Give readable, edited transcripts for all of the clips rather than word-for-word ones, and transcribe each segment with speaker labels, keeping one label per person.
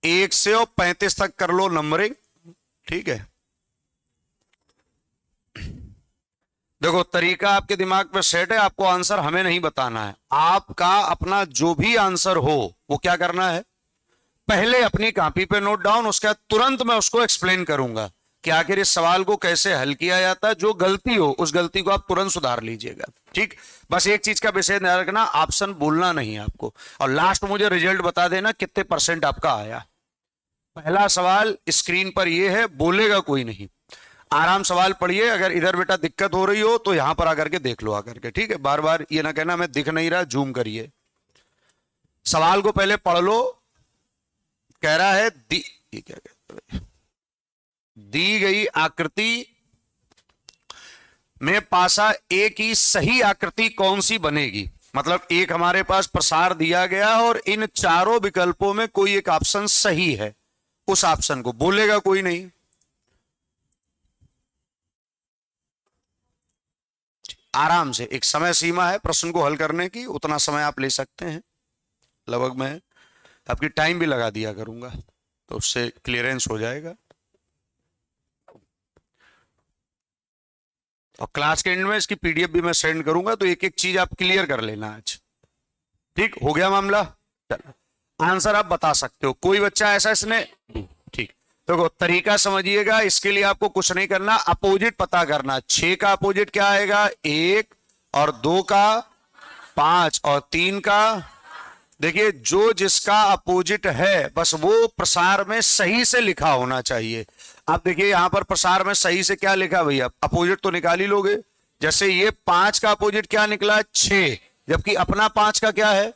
Speaker 1: 1 से और 35 तक कर लो नंबरिंग, ठीक है। देखो तरीका आपके दिमाग में सेट है, आपको आंसर हमें नहीं बताना है, आपका अपना जो भी आंसर हो वो क्या करना है, पहले अपनी कॉपी पे नोट डाउन, उसके बाद तुरंत मैं उसको एक्सप्लेन करूंगा कि आखिर इस सवाल को कैसे हल किया जाता है। जो गलती हो उस गलती को आप तुरंत सुधार लीजिएगा, ठीक। बस एक चीज का विशेष ध्यान रखना, ऑप्शन बोलना नहीं है आपको, और लास्ट मुझे रिजल्ट बता देना कितने % आपका आया। पहला सवाल स्क्रीन पर यह है, बोलेगा कोई नहीं, आराम सवाल पढ़िए। अगर इधर बेटा दिक्कत हो रही हो तो यहां पर आकर के देख लो आकर के, ठीक है। बार बार ये ना कहना मैं दिख नहीं रहा, जूम करिए। सवाल को पहले पढ़ लो। कह रहा है ये क्या कहते हैं, दी गई आकृति में पासा ए की सही आकृति कौन सी बनेगी। मतलब एक हमारे पास प्रसार दिया गया और इन चारों विकल्पों में कोई एक ऑप्शन सही है, उस ऑप्शन को बोलेगा कोई नहीं। आराम से, एक समय सीमा है प्रश्न को हल करने की, उतना समय आप ले सकते हैं। लगभग मैं आपकी टाइम भी लगा दिया करूंगा तो उससे क्लियरेंस हो जाएगा। और क्लास के एंड में इसकी पीडीएफ भी मैं सेंड करूंगा, तो एक एक चीज आप क्लियर कर लेना आज, ठीक हो गया मामला। चलो आंसर आप बता सकते हो, कोई बच्चा ऐसा इसने, ठीक। तो तरीका समझिएगा, इसके लिए आपको कुछ नहीं करना, अपोजिट पता करना। 6 का अपोजिट क्या आएगा, 1, और 2 का 5, और 3 का, देखिए जो जिसका अपोजिट है बस वो प्रसार में सही से लिखा होना चाहिए। अब देखिए यहां पर प्रसार में सही से क्या लिखा भैया, अपोजिट तो निकाल ही लोगे। जैसे ये 5 का अपोजिट क्या निकला, 6, जबकि अपना 5 का क्या है,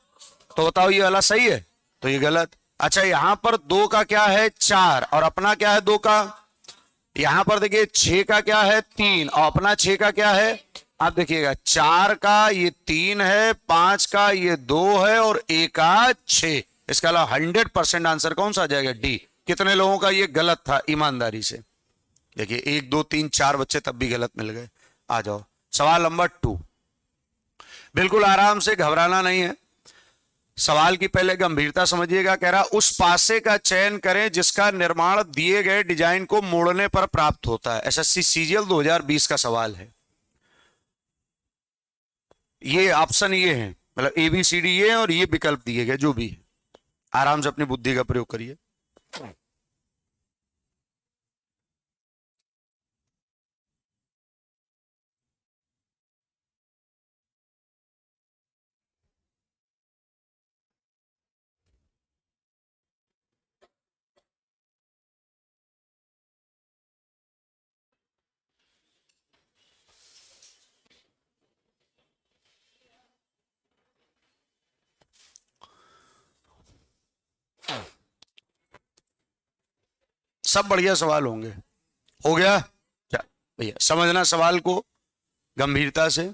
Speaker 1: तो बताओ ये वाला सही है, तो ये गलत। अच्छा यहां पर 2 का क्या है, 4, और अपना क्या है 2 का। यहां पर देखिए 6 का क्या है, 3, और अपना 6 का क्या है। आप देखिएगा 4 का ये 3 है, 5 का ये 2 है, और 1 का 6। इसका अलावा 100% आंसर कौन सा आ जाएगा, डी। कितने लोगों का ये गलत था ईमानदारी से, देखिए 1 2 3 4 बच्चे तब भी गलत मिल गए। आ जाओ सवाल नंबर 2, बिल्कुल आराम से, घबराना नहीं है। सवाल की पहले गंभीरता समझिएगा। कह रहा उस पासे का चयन करें जिसका निर्माण दिए गए डिजाइन को मोड़ने पर प्राप्त होता है। एसएससी सीजीएल 2020 का सवाल है। ये ऑप्शन ये है, मतलब ABCD ये, और ये विकल्प दिए गए जो भी है। आराम से अपनी बुद्धि का प्रयोग करिए। सब बढ़िया सवाल होंगे। हो गया भैया, समझना सवाल को गंभीरता से।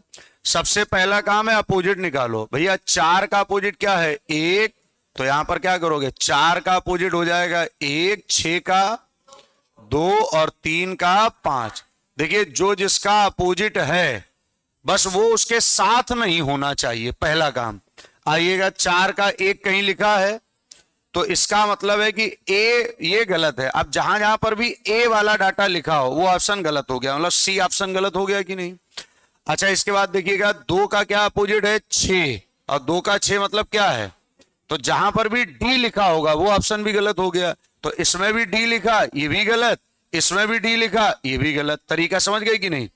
Speaker 1: सबसे पहला काम है अपोजिट निकालो। भैया 4 का अपोजिट क्या है, 1, तो यहां पर क्या करोगे, 4 का अपोजिट हो जाएगा 1, 6 का 2, और 3 का 5। देखिए जो जिसका अपोजिट है बस वो उसके साथ नहीं होना चाहिए, पहला काम। आइएगा 4 का 1 कहीं लिखा है, तो इसका मतलब है कि ए ये गलत है। अब जहां जहां पर भी ए वाला डाटा लिखा हो वो ऑप्शन गलत हो गया, मतलब सी ऑप्शन गलत हो गया कि नहीं। अच्छा इसके बाद देखिएगा 2 का क्या अपोजिट है, 6, और 2 का 6 मतलब क्या है, तो जहां पर भी डी लिखा होगा वो ऑप्शन भी गलत हो गया। तो इसमें भी डी लिखा, ये भी गलत, इसमें भी डी लिखा, ये भी गलत। तरीका समझ गए कि नहीं।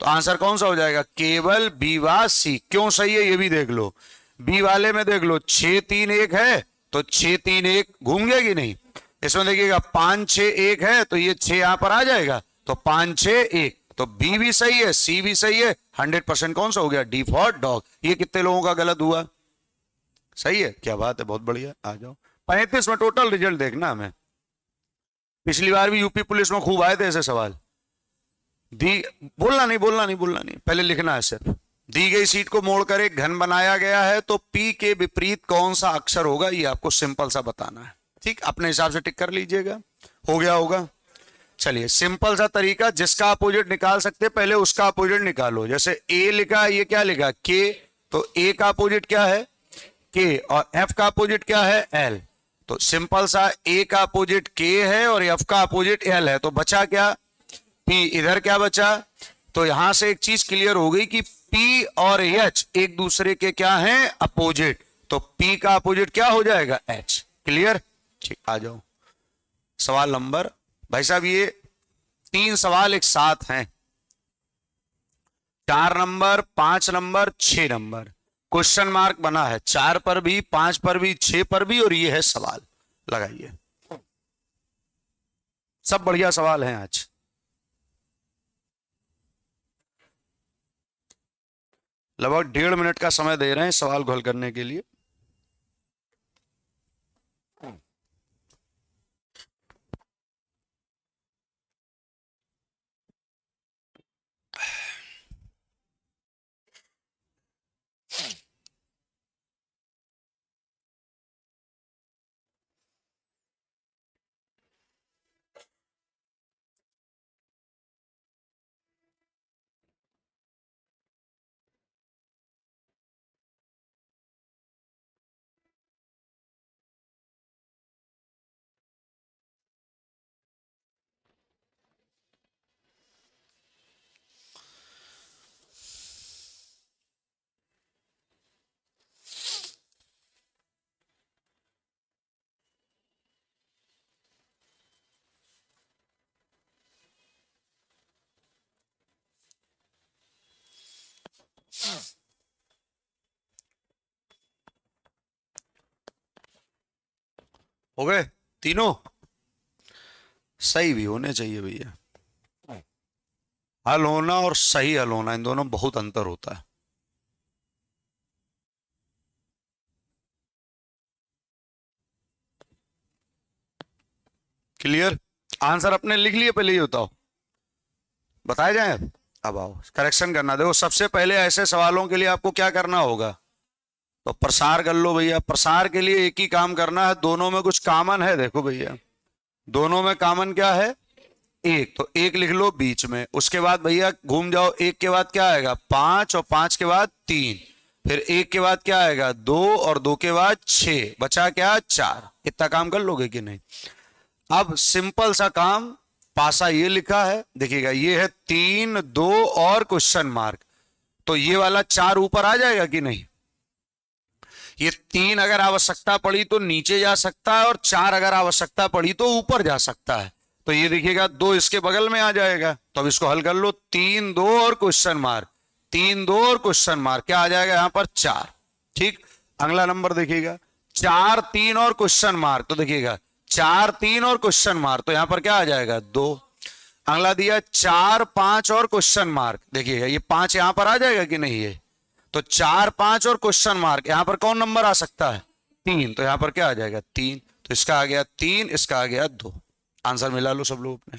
Speaker 1: तो आंसर कौन सा हो जाएगा, केवल बी व सी। क्यों सही है ये भी देख लो। बी वाले में देख लो 6 3 1 है, तो 6 3 1 घूम गया कि नहीं। इसमें देखिएगा 5 6 1 है, तो ये 6 यहां पर आ जाएगा, तो 5 6 1, तो बी भी सही है, सी भी सही है। 100% कौन सा हो गया, डी फॉर डॉग। ये कितने लोगों का गलत हुआ, सही है, क्या बात है, बहुत बढ़िया। आ जाओ 35 में टोटल रिजल्ट देखना हमें। पिछली बार भी यूपी पुलिस में खूब आए थे ऐसे सवाल। दी बोलना नहीं, पहले लिखना है सिर्फ। दी गई सीट को मोड़कर एक घन बनाया गया है, तो पी के विपरीत कौन सा अक्षर होगा, ये आपको सिंपल सा बताना है, ठीक। अपने हिसाब से टिक कर लीजिएगा, हो गया होगा। चलिए सिंपल सा तरीका, जिसका अपोजिट निकाल सकते पहले उसका अपोजिट निकालो। जैसे ए लिखा, ये क्या लिखा, के, तो ए का अपोजिट क्या है, के, और एफ का अपोजिट क्या है, एल। तो सिंपल सा ए का अपोजिट के है और एफ का अपोजिट एल है, तो बचा क्या, पी। इधर क्या बचा, तो यहां से एक चीज क्लियर हो गई कि पी और एच एक दूसरे के क्या हैं, अपोजिट। तो पी का अपोजिट क्या हो जाएगा, एच। क्लियर, ठीक। आ जाओ सवाल नंबर, भाई साहब ये 3 सवाल एक साथ हैं, 4 number, 5 number, 6 number. Question mark बना है 4 पर भी, 5 पर भी, 6 पर भी, और ये है सवाल। लगाइए, सब बढ़िया सवाल हैं आज। लगभग 1.5 मिनट का समय दे रहे हैं सवाल को हल करने के लिए। हो गए तीनों, सही भी होने चाहिए भैया। हल होना और सही हल होना, इन दोनों में बहुत अंतर होता है। क्लियर, आंसर अपने लिख लिए, पहले ही बताओ, बताए जाए। अब आओ करेक्शन करना। देखो सबसे पहले ऐसे सवालों के लिए आपको क्या करना होगा, तो प्रसार कर लो भैया। प्रसार के लिए एक ही काम करना है, दोनों में कुछ कॉमन है। देखो भैया दोनों में कॉमन क्या है, एक, तो एक लिख लो बीच में। उसके बाद भैया घूम जाओ, एक के बाद क्या आएगा 5, और 5 के बाद 3, फिर एक के बाद क्या आएगा 2, और 2 के बाद 6, बचा क्या 4। इतना काम कर लोगे कि नहीं। अब सिंपल सा काम, पासा ये लिखा है देखिएगा, ये है 3, 2 और क्वेश्चन मार्क, तो ये वाला 4 ऊपर आ जाएगा कि नहीं। ये 3 अगर आवश्यकता पड़ी तो नीचे जा सकता है, और 4 अगर आवश्यकता पड़ी तो ऊपर जा सकता है। तो ये देखिएगा 2 इसके बगल में आ जाएगा, तो अब इसको हल कर लो। 3, 2 और क्वेश्चन मार्क, 3, 2 और क्वेश्चन मार्क, क्या आ जाएगा यहां पर 4। ठीक, अगला नंबर देखिएगा 4, 3 और क्वेश्चन मार्क, तो देखिएगा 4, 3 और क्वेश्चन मार्क, तो यहां पर क्या आ जाएगा 2। अगला दिया 4, 5 और क्वेश्चन मार्क, देखिएगा ये 5 यहां पर आ जाएगा कि नहीं, ये तो 4, 5 और क्वेश्चन मार्क, यहां पर कौन नंबर आ सकता है 3, तो यहां पर क्या आ जाएगा 3, तो इसका आ गया 3, इसका आ गया 2। आंसर मिला लो सब लोग अपने।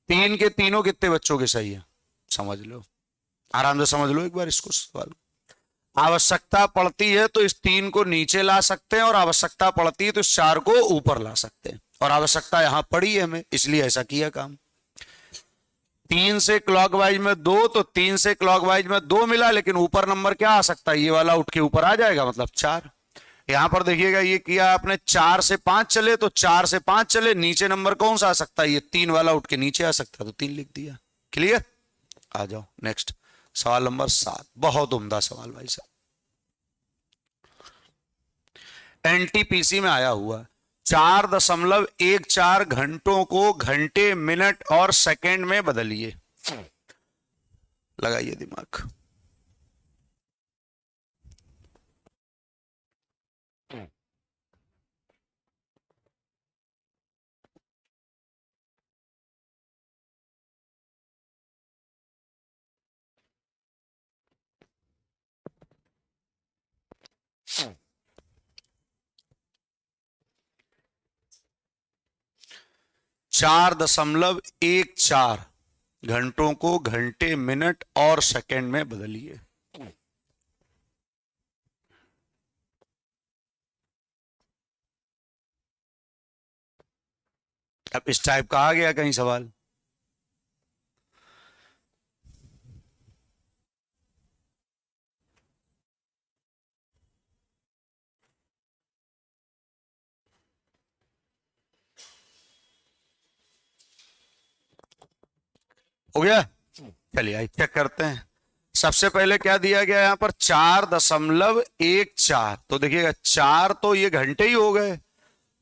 Speaker 1: 3 के तीनों कितने बच्चों के सही है, समझ लो, आराम से समझ लो एक बार इसको सवाल। आवश्यकता पड़ती है तो इस 3 को नीचे ला सकते हैं, और आवश्यकता पड़ती है तो इस 4 को ऊपर ला सकते हैं, और आवश्यकता यहां पड़ी है हमें, इसलिए ऐसा किया काम। 3 से क्लॉकवाइज में 2, तो 3 से क्लॉकवाइज में 2 मिला, लेकिन ऊपर नंबर क्या आ सकता है, ये वाला उठ के ऊपर आ जाएगा, मतलब 4। यहां पर देखिएगा ये किया आपने 4 से 5 चले, तो 4 से 5 चले, नीचे नंबर कौन सा आ सकता है, ये 3 वाला उठ के नीचे आ सकता है, तो 3 लिख दिया। क्लियर, आ जाओ नेक्स्ट सवाल नंबर 7। बहुत उम्दा सवाल भाई साहब, एनटीपीसी में आया हुआ। 4.14 घंटों को घंटे, मिनट और सेकंड में बदलिए। लगाइए दिमाग। 4.14 घंटों को घंटे, मिनट और सेकंड में बदलिए। अब इस टाइप का आ गया कहीं सवाल, हो गया? चलिए आइए चेक करते हैं। सबसे पहले क्या दिया गया यहाँ पर 4.14, तो देखिएगा 4 तो ये घंटे ही हो गए।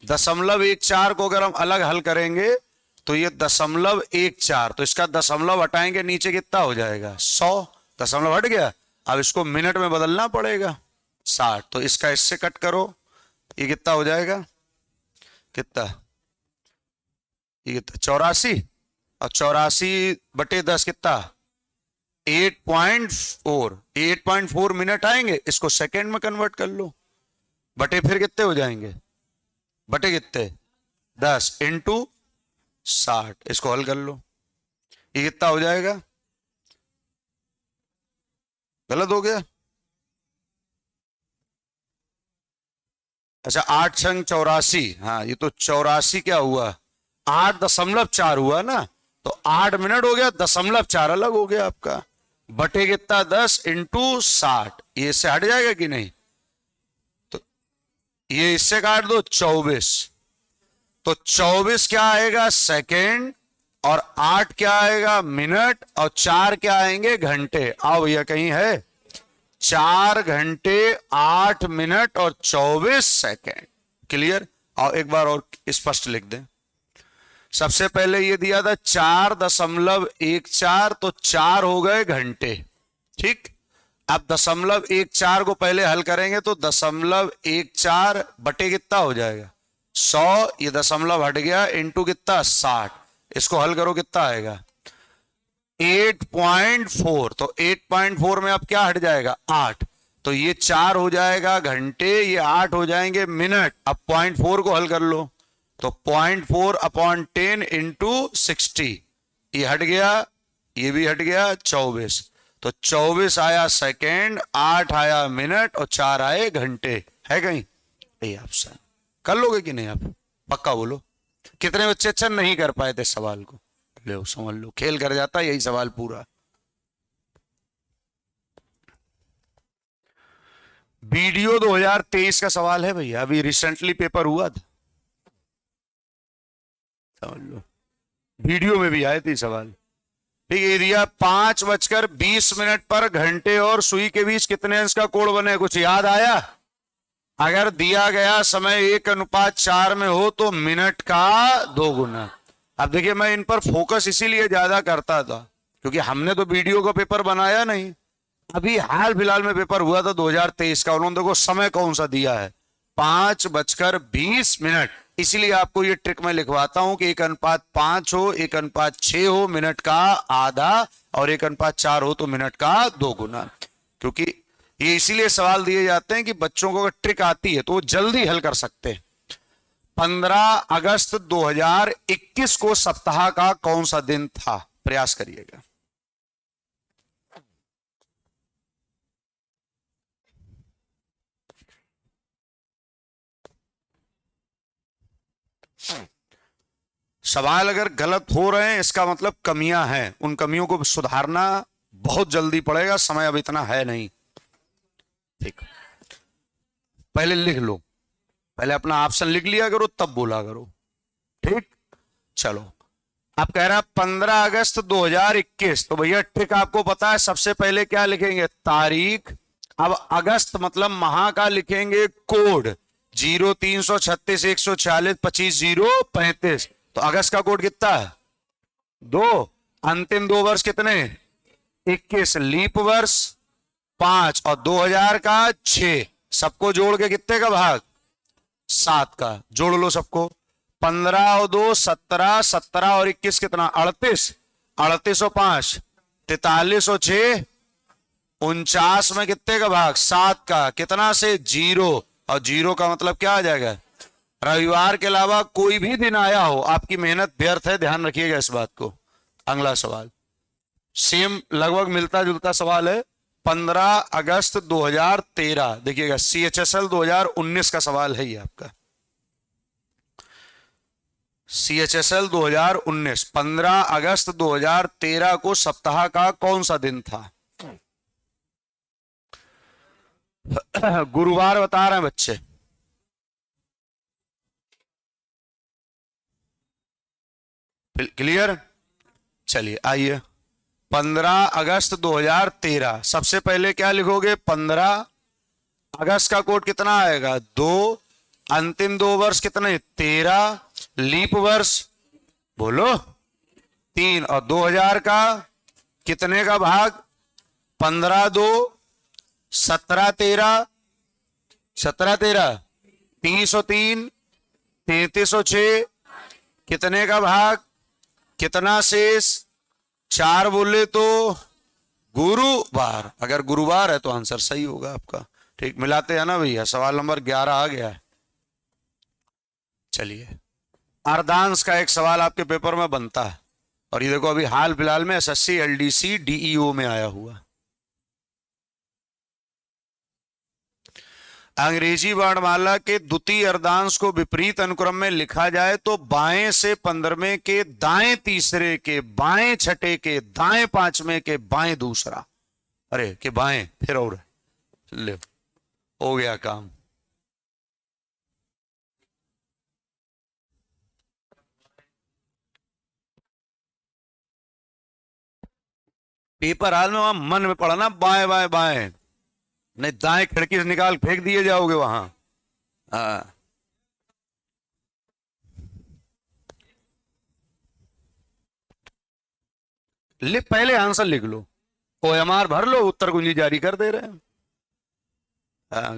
Speaker 1: 0.14 को अगर हम अलग हल करेंगे तो ये 0.14, तो इसका दशमलव हटाएंगे नीचे कितना हो जाएगा 100, दशमलव हट गया। अब इसको मिनट में बदलना पड़ेगा 60, तो इसका इससे कट करो, ये कितना हो जाएगा, कितना, ये कितना 84, और 84/10 कितना 8.4, 8.4 मिनट आएंगे। इसको सेकंड में कन्वर्ट कर लो, बटे फिर कितने हो जाएंगे, बटे कितने 10 इंटू 60, इसको हल कर लो, ये कितना हो जाएगा, गलत हो गया। अच्छा 8×84, हाँ ये तो 84 क्या हुआ 8.4 हुआ ना, तो 8 मिनट हो गया, 0.4 अलग हो गया आपका, बटे कितना 10 इंटू 60, ये इससे हट जाएगा कि नहीं, तो ये इससे काट दो 24, तो 24 क्या आएगा सेकेंड, और 8 क्या आएगा मिनट, और 4 क्या आएंगे घंटे। आओ भैया कहीं है 4 घंटे 8 मिनट और 24 सेकेंड। क्लियर? आओ एक बार और स्पष्ट लिख दें। सबसे पहले ये दिया था 4.14, तो 4 हो गए घंटे, ठीक। अब 0.14 को पहले हल करेंगे तो 0.14 बटे कितना हो जाएगा 100, ये दशमलव हट गया, इंटू कितना 60, इसको हल करो कितना आएगा 8.4, तो 8.4 में अब क्या हट जाएगा 8, तो ये 4 हो जाएगा घंटे, ये 8 हो जाएंगे मिनट। अब 0.4 को हल कर लो, तो 0.4/10 इंटू 60, ये हट गया, ये भी हट गया 24, तो 24 आया सेकेंड, 8 आया मिनट, और 4 आए घंटे। है कहीं ये ऑप्शन? कर लोगे कि नहीं आप? पक्का बोलो। कितने बच्चे अच्छा नहीं कर पाए थे सवाल को? ले समझ लो, खेल कर जाता यही सवाल पूरा। वीडियो 2023 का सवाल है भैया, अभी रिसेंटली पेपर हुआ था, समझ लो, वीडियो में भी आए थे सवाल। ठीक है, दिया 5:20 पर घंटे और सुई के बीच कितने अंश का कोण बने, कुछ याद आया? अगर दिया गया समय 1:4 में हो तो मिनट का 2 गुना। अब देखिए मैं इन पर फोकस इसीलिए ज्यादा करता था क्योंकि हमने तो वीडियो का पेपर बनाया नहीं, अभी हाल फिलहाल में पेपर हुआ था 2023 का, उन्होंने देखो समय कौन सा दिया है 5:20, इसीलिए आपको ये ट्रिक मैं लिखवाता हूं कि 1:5 हो, 1:6 हो मिनट का आधा, और 1:4 हो तो मिनट का 2 गुना। क्योंकि ये इसीलिए सवाल दिए जाते हैं कि बच्चों को अगर ट्रिक आती है तो वो जल्दी हल कर सकते हैं। 15 अगस्त 2021 को सप्ताह का कौन सा दिन था? प्रयास करिएगा। सवाल अगर गलत हो रहे हैं इसका मतलब कमियां हैं, उन कमियों को सुधारना बहुत जल्दी पड़ेगा, समय अब इतना है नहीं। ठीक, पहले लिख लो, पहले अपना ऑप्शन लिख लिया करो तब बोला करो। ठीक, चलो आप कह रहे हैं 15 अगस्त 2021, तो भैया ट्रिक आपको पता है, सबसे पहले क्या लिखेंगे तारीख। अब अगस्त मतलब माह का लिखेंगे कोड 0336 146 25 035, तो अगस्त का कोड कितना है 2, अंतिम 2 वर्ष कितने 21, लीप वर्ष 5 और 2000 का 6, सबको जोड़ के कितने का भाग 7 का, जोड़ लो सबको। 15 और 2 17, 17 और 21 कितना 38, 38 और 5 43 और 6 49 में कितने का भाग 7 का, कितना से 0, और 0 का मतलब क्या आ जाएगा रविवार के अलावा कोई भी दिन आया हो आपकी मेहनत व्यर्थ है, ध्यान रखिएगा इस बात को। अगला सवाल सेम लगभग मिलता जुलता सवाल है, 15 अगस्त 2013, देखिएगा CHSL 2019 का सवाल है ये आपका। CHSL 2019 15 अगस्त 2013 को सप्ताह का कौन सा दिन था? गुरुवार बता रहे हैं बच्चे। क्लियर? चलिए आइए 15 अगस्त 2013। सबसे पहले क्या लिखोगे? 15 अगस्त का कोड कितना आएगा? 2। अंतिम 2 वर्ष कितने? 13। लीप वर्ष बोलो 3। और 2000 का कितने का भाग? 15 2 17 13 17 13 303 3306 कितने का भाग? कितना शेष? 4 बोले तो गुरुवार। अगर गुरुवार है तो आंसर सही होगा आपका। ठीक, मिलाते हैं ना भैया? सवाल नंबर 11 आ गया है। चलिए, अर्धांश का एक सवाल आपके पेपर में बनता है, और ये देखो अभी हाल फिलहाल में एसएससी एलडीसी डीईओ में आया हुआ। अंग्रेजी वर्णमाला के द्वितीय अर्धांश को विपरीत अनुक्रम में लिखा जाए तो बाएं से 15वें के, दाएं तीसरे के, बाएं छठे के, दाएं पांचवें के, बाएं दूसरा। अरे के बाएं फिर और ले, हो गया काम। पेपर हाल में वहां मन में पड़ा ना, बाएं बाएं बाएं, नहीं दाएं खिड़की से निकाल फेंक दिए जाओगे वहां। हाँ, पहले आंसर लिख लो, ओएमआर भर लो, उत्तर कुंजी जारी कर दे रहे हैं।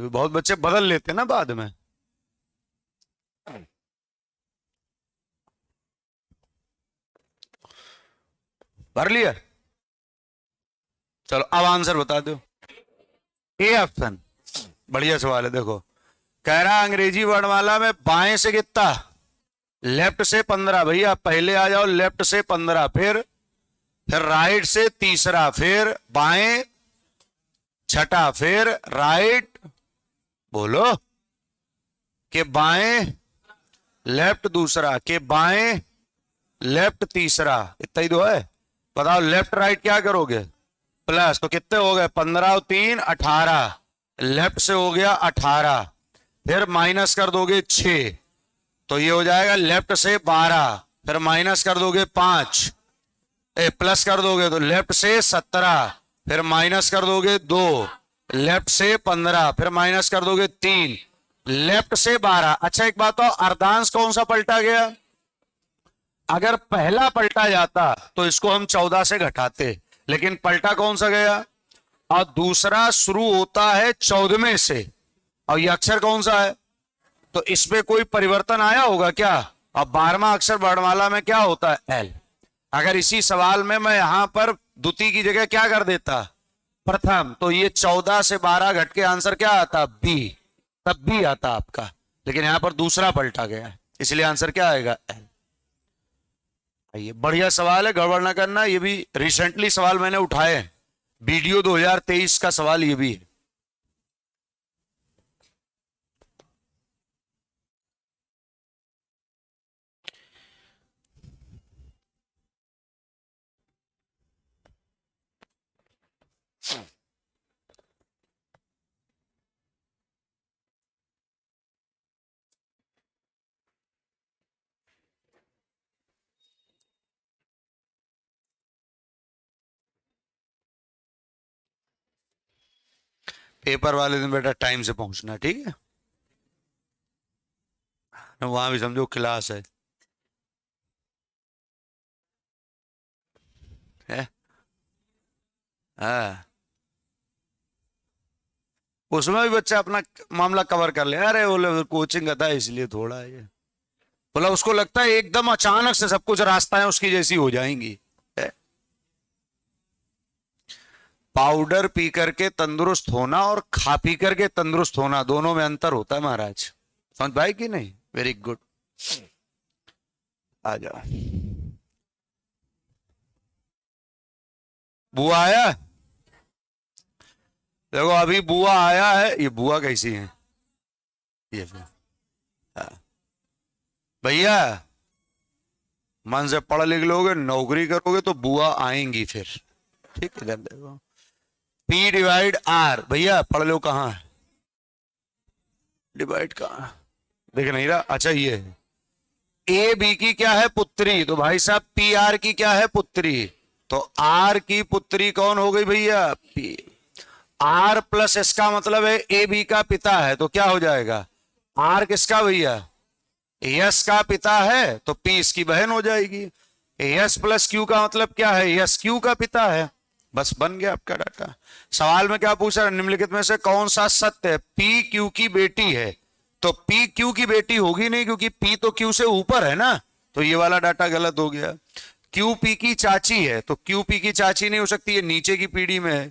Speaker 1: बहुत बच्चे बदल लेते हैं ना बाद में। भर लिया? चलो अब आंसर बता दो। ए ऑप्शन बढ़िया सवाल है। देखो कह रहा अंग्रेजी वर्णमाला में बाएं से कितना? लेफ्ट से 15। भैया पहले आ जाओ, लेफ्ट से 15, फिर राइट से तीसरा, फिर बाएं छठा, फिर राइट बोलो के बाएं लेफ्ट दूसरा, के बाएं लेफ्ट तीसरा, इतना ही दो है। बताओ लेफ्ट राइट क्या करोगे? प्लस, तो कितने हो गए? 15 और 3 18। लेफ्ट से हो गया 18, फिर माइनस कर दोगे 6, तो ये हो जाएगा लेफ्ट से 12, फिर माइनस कर दोगे 5, प्लस कर दोगे तो लेफ्ट से 17, फिर माइनस कर दोगे 2, लेफ्ट से 15, फिर माइनस कर दोगे 3, लेफ्ट से 12। अच्छा एक बात, तो अर्धांश कौन सा पलटा गया? अगर पहला पलटा जाता तो इसको हम 14 से घटाते, लेकिन पलटा कौन सा गया? और दूसरा शुरू होता है 14वें से, और ये अक्षर कौन सा है? तो इसमें कोई परिवर्तन आया होगा क्या? अब 12वां अक्षर वर्णमाला में क्या होता है? एल। अगर इसी सवाल में मैं यहां पर द्वितीय की जगह क्या कर देता? प्रथम, तो ये 14 से 12 घट के आंसर क्या आता? बी, तब बी आता आपका। लेकिन यहां पर दूसरा पलटा गया है, इसलिए आंसर क्या आएगा? एल। ये बढ़िया सवाल है, गड़बड़ ना करना। ये भी रिसेंटली सवाल मैंने उठाए हैं, वीडियो 2023 का सवाल ये भी है। पेपर वाले दिन बेटा टाइम से पहुंचना, ठीक है? वहां भी समझो क्लास है? हाँ, उसमें भी बच्चा अपना मामला कवर कर ले। अरे बोले कोचिंग का था इसलिए थोड़ा ये, बोला उसको लगता है एकदम अचानक से सब कुछ रास्ता है उसकी जैसी हो जाएंगी। पाउडर पी करके तंदुरुस्त होना और खा पी करके तंदुरुस्त होना, दोनों में अंतर होता है महाराज। समझ पाए कि नहीं? वेरी गुड, आ जाओ। बुआ आया? देखो अभी बुआ आया है। ये बुआ कैसी है? ये भैया मन से पढ़ लिख लोगे, नौकरी करोगे तो बुआ आएंगी फिर, ठीक है? देखो P डिवाइड R, भैया पढ़ लो कहाँ है डिवाइड? कहाँ देख नहीं रहा? अच्छा ये है A B की क्या है? पुत्री, तो भाई साहब PR की क्या है? पुत्री, तो आर की पुत्री कौन हो गई भैया? पी। आर प्लस इसका मतलब है ए बी का पिता है, तो क्या हो जाएगा? आर किसका भैया? यस का पिता है, तो पी इसकी बहन हो जाएगी। यस प्लस क्यू का मतलब क्या है? यस क्यू का पिता है। बस बन गया आपका डाटा। सवाल में क्या पूछा? निम्नलिखित में से कौन सा सत्य है? पी क्यू की बेटी है, तो पी क्यू की बेटी होगी नहीं, क्योंकि पी तो क्यू से ऊपर है ना, तो ये वाला डाटा गलत हो गया। क्यू पी की चाची है, तो क्यू पी की चाची नहीं हो सकती, ये नीचे की पीढ़ी में है।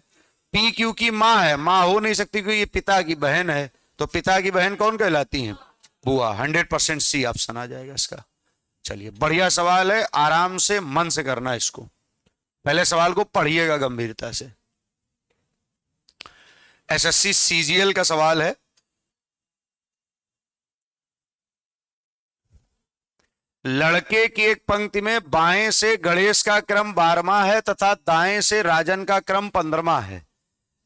Speaker 1: पी क्यू की माँ है, माँ हो नहीं सकती क्योंकि ये पिता की बहन है, तो पिता की बहन कौन कहलाती है? बुआ। 100% सी ऑप्शन आ जाएगा इसका। चलिए, बढ़िया सवाल है, आराम से मन से करना इसको। पहले सवाल को पढ़िएगा गंभीरता से। एसएससी सीजीएल का सवाल है। लड़के की एक पंक्ति में बाएं से गणेश का क्रम 12वां है तथा दाएं से राजन का क्रम 15वां है।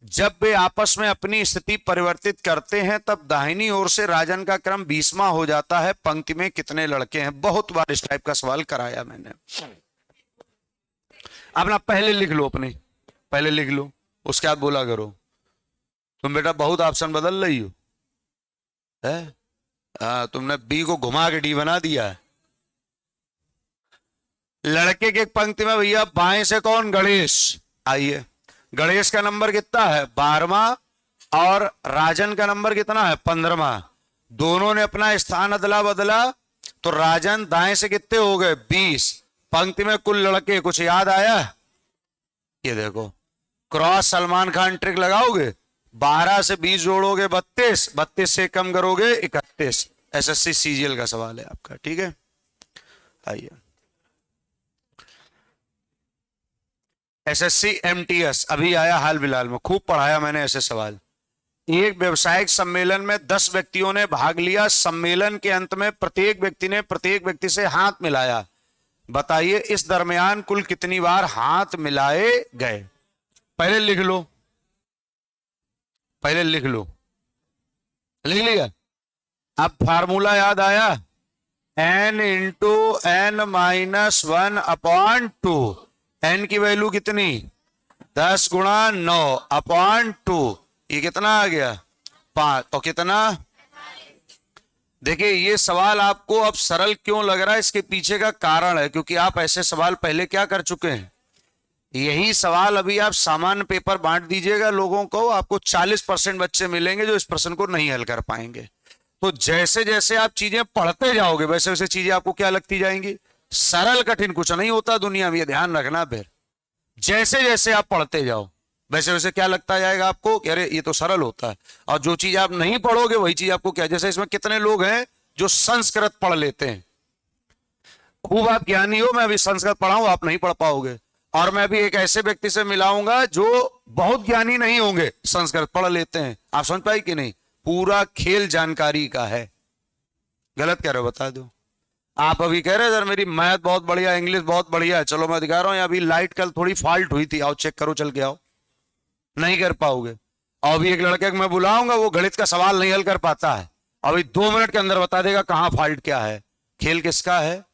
Speaker 1: जब वे आपस में अपनी स्थिति परिवर्तित करते हैं तब दाहिनी ओर से राजन का क्रम 20वां हो जाता है। पंक्ति में कितने लड़के हैं? बहुत बार इस टाइप का सवाल कराया मैंने। अपना पहले लिख लो, अपने पहले लिख लो, उसके बाद बोला करो। तुम बेटा बहुत ऑप्शन बदल रही हो है? तुमने बी को घुमा के डी बना दिया है। लड़के के एक पंक्ति में भैया बाएं से कौन? गणेश। आइए, गणेश का नंबर कितना है? 12वां, और राजन का नंबर कितना है? 15वां। दोनों ने अपना स्थान अदला बदला, तो राजन दाएं से कितने हो गए? 20। पंक्ति में कुल लड़के, कुछ याद आया? ये देखो, क्रॉस सलमान खान ट्रिक लगाओगे, 12 से 20 जोड़ोगे 32, 32 से कम करोगे 31। एसएससी सीजीएल का सवाल है आपका, ठीक है। आइए, एसएससी एमटीएस अभी आया हाल फिलहाल में, खूब पढ़ाया मैंने ऐसे सवाल। एक व्यवसायिक सम्मेलन में 10 व्यक्तियों ने भाग लिया। सम्मेलन के अंत में प्रत्येक व्यक्ति ने प्रत्येक व्यक्ति से हाथ मिलाया। बताइए इस दरमियान कुल कितनी बार हाथ मिलाए गए? पहले लिख लो, पहले लिख लो, लिख लिया? अब फार्मूला याद आया? n into n minus 1 upon 2। n की वैल्यू कितनी? 10 गुणा 9 अपॉन 2। ये कितना आ गया? 5। और कितना? देखिए, ये सवाल आपको अब सरल क्यों लग रहा है, इसके पीछे का कारण है, क्योंकि आप ऐसे सवाल पहले क्या कर चुके हैं। यही सवाल अभी आप सामान्य पेपर बांट दीजिएगा लोगों को, आपको 40% बच्चे मिलेंगे जो इस प्रश्न को नहीं हल कर पाएंगे। तो जैसे जैसे आप चीजें पढ़ते जाओगे वैसे वैसे चीजें आपको क्या लगती जाएंगी? सरल। कठिन कुछ नहीं होता दुनिया में, ये ध्यान रखना। फिर जैसे जैसे आप पढ़ते जाओ वैसे वैसे क्या लगता जाएगा आपको कि अरे ये तो सरल होता है। और जो चीज आप नहीं पढ़ोगे वही चीज आपको क्या, जैसे इसमें कितने लोग हैं जो संस्कृत पढ़ लेते हैं, खूब आप ज्ञानी हो, मैं अभी संस्कृत पढ़ाऊं, आप नहीं पढ़ पाओगे। और मैं भी एक ऐसे व्यक्ति से मिलाऊंगा जो बहुत ज्ञानी नहीं होंगे, संस्कृत पढ़ लेते हैं। आप समझ पाए कि नहीं? पूरा खेल जानकारी का है। गलत कह रहे हो बता दो। आप अभी कह रहे सर मेरी मैथ बहुत बढ़िया, इंग्लिश बहुत बढ़िया है, चलो मैं दिखा रहा हूं, अभी लाइट कल थोड़ी फॉल्ट हुई थी, आओ चेक करो, चल के आओ। नहीं कर पाओगे। और अभी एक लड़के को मैं बुलाऊंगा, वो गणित का सवाल नहीं हल कर पाता है, अभी 2 मिनट के अंदर बता देगा कहां फॉल्ट क्या है। खेल किसका है?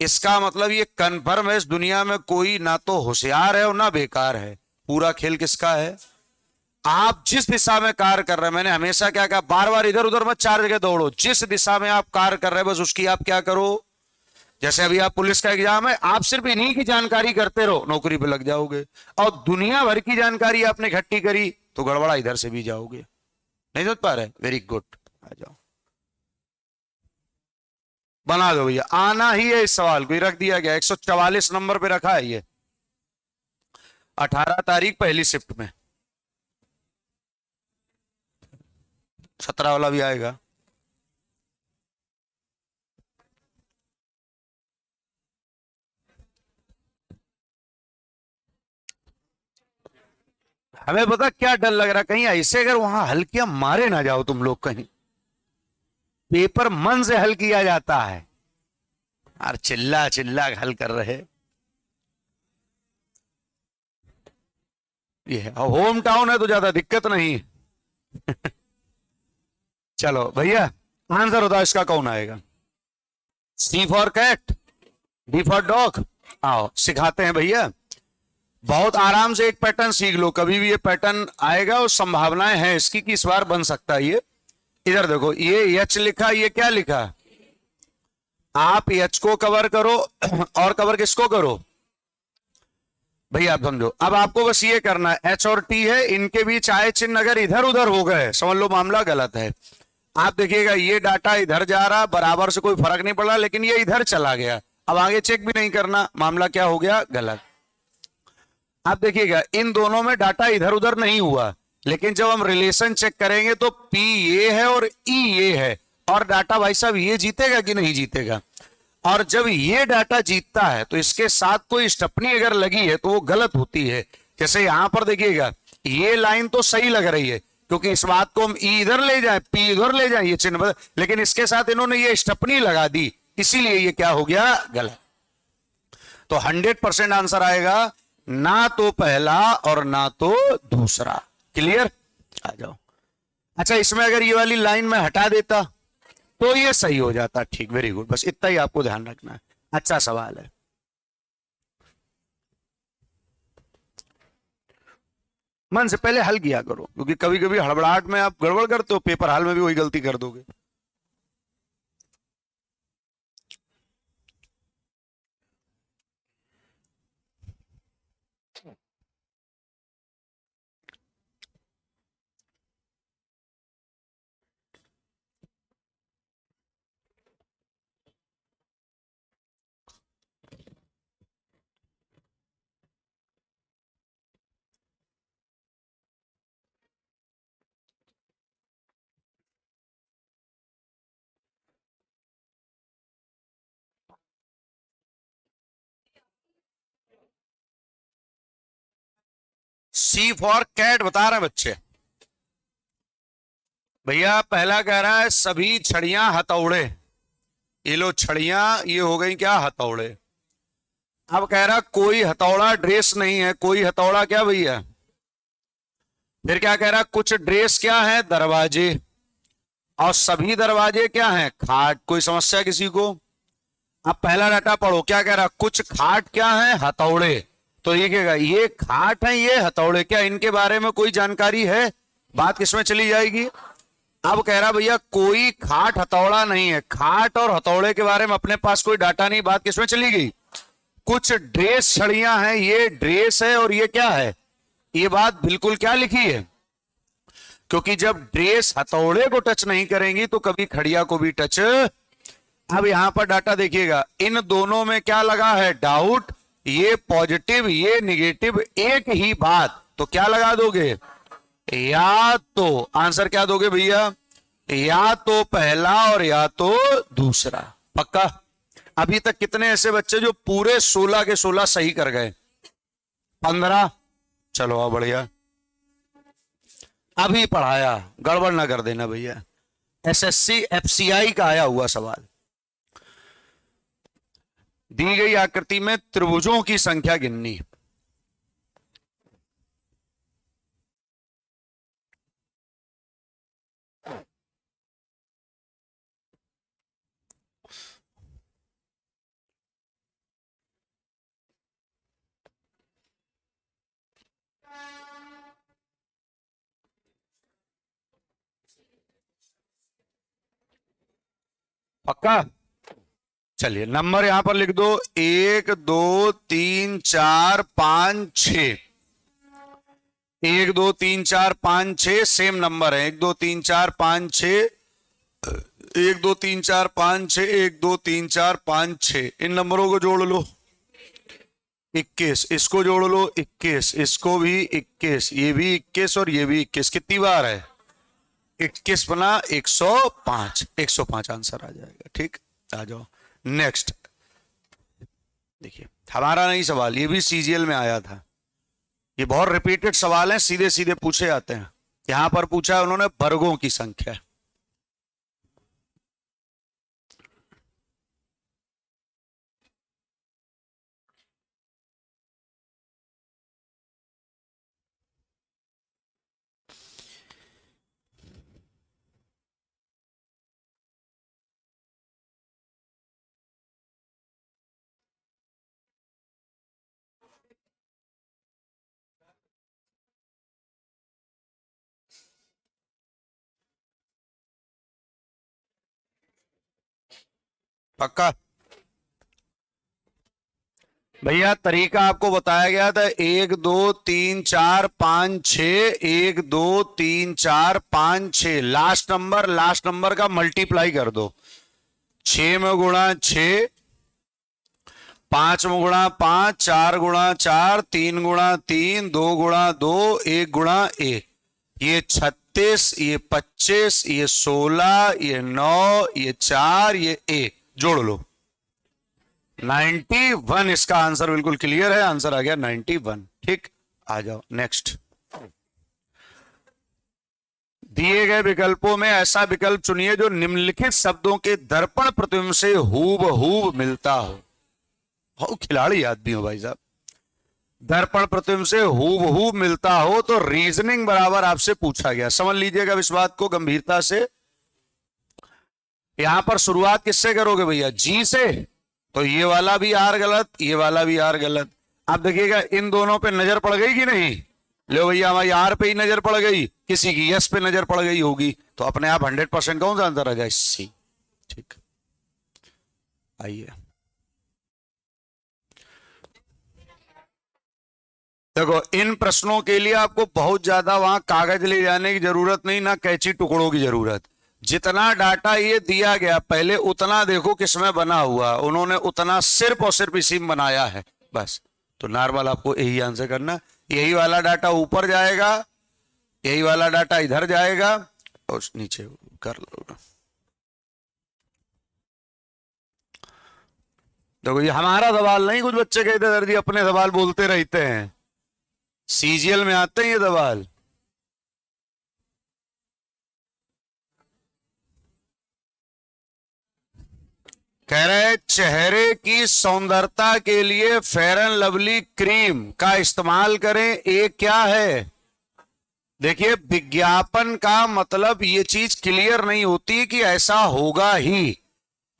Speaker 1: इसका मतलब ये कन्फर्म है इस दुनिया में कोई ना तो होशियार है और ना बेकार है। पूरा खेल किसका है? आप जिस दिशा में कार्य कर रहे हैं, मैंने हमेशा क्या कहा, बार बार इधर उधर मत 4 जगह दौड़ो, जिस दिशा में आप कार्य कर रहे हैं बस उसकी आप क्या करो। जैसे अभी आप पुलिस का एग्जाम है, आप सिर्फ इन्हीं की जानकारी करते रहो, नौकरी पे लग जाओगे। और दुनिया भर की जानकारी आपने इकट्ठी करी तो गड़बड़ा इधर से भी जाओगे। नहीं समझ पा रहे? वेरी गुड, आ जाओ, बना दो भैया। आना ही है इस सवाल को, रख दिया गया 144 नंबर पे रखा है ये, 18 तारीख पहली शिफ्ट में। 17 वाला भी आएगा। हमें पता क्या डर लग रहा, कहीं ऐसे अगर वहां हल्कियां मारे ना जाओ तुम लोग, कहीं पेपर मन से हल किया जाता है और चिल्ला चिल्ला हल कर रहे। ये होम टाउन है तो ज्यादा दिक्कत नहीं। चलो भैया, आंसर बताओ इसका कौन आएगा? C for cat, D for dog. आओ सिखाते हैं भैया। बहुत आराम से एक पैटर्न सीख लो, कभी भी ये पैटर्न आएगा और संभावनाएं हैं इसकी कि इस बार बन सकता है ये। इधर देखो, ये एच लिखा, ये क्या लिखा, आप एच को कवर करो और कवर किसको करो भैया, आप समझो। अब आपको बस ये करना है, एच और टी है, इनके बीच आए चिन्ह अगर इधर उधर हो गए, समझ लो मामला गलत है। आप देखिएगा ये डाटा इधर जा रहा, बराबर से कोई फर्क नहीं पड़ रहा, लेकिन ये इधर चला गया, अब आगे चेक भी नहीं करना, मामला क्या हो गया, गलत। आप देखिएगा इन दोनों में डाटा इधर उधर नहीं हुआ, लेकिन जब हम रिलेशन चेक करेंगे तो पी ये है और ई ये है, और डाटा भाई साहब ये जीतेगा कि नहीं जीतेगा। और जब ये डाटा जीतता है तो इसके साथ कोई स्टपनी अगर लगी है तो वो गलत होती है। जैसे यहां पर देखिएगा ये लाइन तो सही लग रही है, क्योंकि इस बात को हम ई इधर ले जाए पी इधर ले जाए ये चिन्ह, लेकिन इसके साथ इन्होंने ये स्टपनी लगा दी, इसीलिए ये क्या हो गया, गलत। तो 100% आंसर आएगा ना तो पहला और ना तो दूसरा। क्लियर, आ जाओ। अच्छा, इसमें अगर ये वाली लाइन में हटा देता तो ये सही हो जाता, ठीक, वेरी गुड, बस इतना ही आपको ध्यान रखना है। अच्छा सवाल है। मन से पहले हल किया करो, क्योंकि कभी कभी हड़बड़ाहट में आप गड़बड़ करते हो, पेपर हाल में भी वही गलती कर दोगे। सी फॉर कैट बता रहे हैं बच्चे। भैया पहला कह रहा है सभी छड़ियां हथौड़े, ये लो छड़ियां ये हो गई क्या, हथौड़े। अब कह रहा कोई हथौड़ा ड्रेस नहीं है, कोई हथौड़ा क्या भैया, फिर क्या कह रहा कुछ ड्रेस क्या है, दरवाजे, और सभी दरवाजे क्या हैं, खाट। कोई समस्या किसी को। अब पहला डाटा पढ़ो, क्या कह रहा, कुछ खाट क्या है, हथौड़े। तो देखिएगा ये खाट है ये हथौड़े, क्या इनके बारे में कोई जानकारी है, बात किसमें चली जाएगी। अब कह रहा भैया कोई खाट हथौड़ा नहीं है, खाट और हथौड़े के बारे में अपने पास कोई डाटा नहीं, बात किसमें चली गई। कुछ ड्रेस छड़ियां हैं, ये ड्रेस है और ये क्या है, ये बात बिल्कुल क्या लिखी है, क्योंकि जब ड्रेस हथौड़े को टच नहीं करेंगी तो कभी खड़िया को भी टच। अब यहां पर डाटा देखिएगा, इन दोनों में क्या लगा है, डाउट, ये पॉजिटिव ये निगेटिव, एक ही बात, तो क्या लगा दोगे, या तो आंसर क्या दोगे भैया, या तो पहला और या तो दूसरा। पक्का। अभी तक कितने ऐसे बच्चे जो पूरे 16 के 16 सही कर गए, 15। चलो आ बढ़िया, अभी पढ़ाया, गड़बड़ ना कर देना भैया। एसएससी एफसीआई का आया हुआ सवाल, दी गई आकृति में त्रिभुजों की संख्या गिननी। पक्का। चलिए नंबर यहां पर लिख दो, 1 2 3 4 5 6, 1 2 3 4 5 6 सेम नंबर है, 1 2 3 4 5 6, 1 2 3 4 5 6, 1 2 3 4 5 6, इन नंबरों को जोड़ लो, 21, इसको जोड़ लो 21, इसको भी 21, ये भी 21 और ये भी 21, कितनी बार है, 21 बना 105, 105 आंसर आ जाएगा। ठीक, आ जाओ नेक्स्ट। देखिए हमारा नहीं सवाल, ये भी सीजीएल में आया था, ये बहुत रिपीटेड सवाल है, सीधे सीधे पूछे जाते हैं। यहां पर पूछा है उन्होंने वर्गों की संख्या। पक्का? भैया तरीका आपको बताया गया था, 1 2 3 4 5 6, 1 2 3 4 5 6, लास्ट नंबर का मल्टीप्लाई कर दो। 6 में गुणा 6, 5 में गुणा 5, 4 गुणा 4, 3 गुणा 3, 2 गुणा 2, 1 गुणा 1। ये 36, ये 25, ये 16, ये 9, ये 4, ये 1 जोड़ लो 91। इसका आंसर बिल्कुल क्लियर है, आंसर आ गया 91। ठीक, आ जाओ नेक्स्ट। दिए गए विकल्पों में ऐसा विकल्प चुनिए जो निम्नलिखित शब्दों के दर्पण प्रतिबिंब से हूबहू मिलता हो। खिलाड़ी आदमी हो भाई साहब। दर्पण प्रतिबिंब से हूबहू मिलता हो तो रीजनिंग बराबर आपसे पूछा गया। समझ लीजिएगा इस बात को गंभीरता से। यहां पर शुरुआत किससे करोगे भैया? जी से। तो ये वाला भी आर गलत, ये वाला भी आर गलत। अब देखिएगा इन दोनों पे नजर पड़ गई कि नहीं? लो भैया हमारी आर पे ही नजर पड़ गई, किसी की यस पे नजर पड़ गई होगी, तो अपने आप 100% कौन सा आंसर आ जाए? सी। ठीक, आइए देखो, इन प्रश्नों के लिए आपको बहुत ज्यादा वहां कागज ले जाने की जरूरत नहीं, ना कैंची टुकड़ों की जरूरत। जितना डाटा ये दिया गया पहले उतना देखो किसमें बना हुआ, उन्होंने उतना सिर्फ और सिर्फ इसी में बनाया है बस। तो नॉर्मल आपको यही आंसर करना। यही वाला डाटा ऊपर जाएगा, यही वाला डाटा इधर जाएगा और नीचे कर लो। देखो ये हमारा सवाल नहीं, कुछ बच्चे कहते सर जी अपने सवाल बोलते रहते हैं, सीजीएल में आते हैं ये सवाल। कह रहे चेहरे की सौंदर्यता के लिए फेयर एंड लवली क्रीम का इस्तेमाल करें, ये क्या है? देखिए विज्ञापन का मतलब ये चीज क्लियर नहीं होती कि ऐसा होगा ही,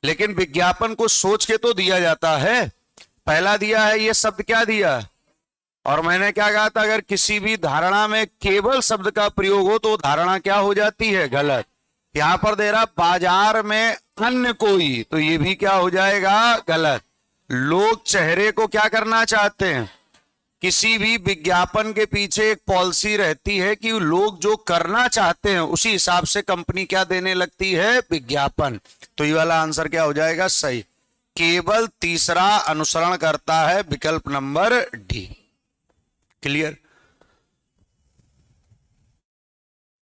Speaker 1: लेकिन विज्ञापन को सोच के तो दिया जाता है। पहला दिया है ये शब्द, क्या दिया? और मैंने क्या कहा था, अगर किसी भी धारणा में केवल शब्द का प्रयोग हो तो धारणा क्या हो जाती है? गलत। यहां पर दे रहा बाजार में अन्य कोई, तो ये भी क्या हो जाएगा? गलत। लोग चेहरे को क्या करना चाहते हैं? किसी भी विज्ञापन के पीछे एक पॉलिसी रहती है कि लोग जो करना चाहते हैं उसी हिसाब से कंपनी क्या देने लगती है? विज्ञापन। तो ये वाला आंसर क्या हो जाएगा? सही। केवल तीसरा अनुसरण करता है, विकल्प number D. Clear?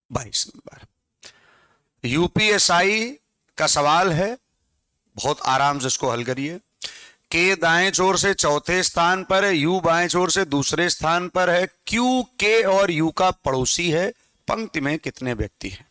Speaker 1: 22 number UPSI का सवाल है, बहुत आराम से इसको हल करिए। के दाएं छोर से चौथे स्थान पर है, यू बाएं छोर से दूसरे स्थान पर है, क्यू के और यू का पड़ोसी है, पंक्ति में कितने व्यक्ति हैं?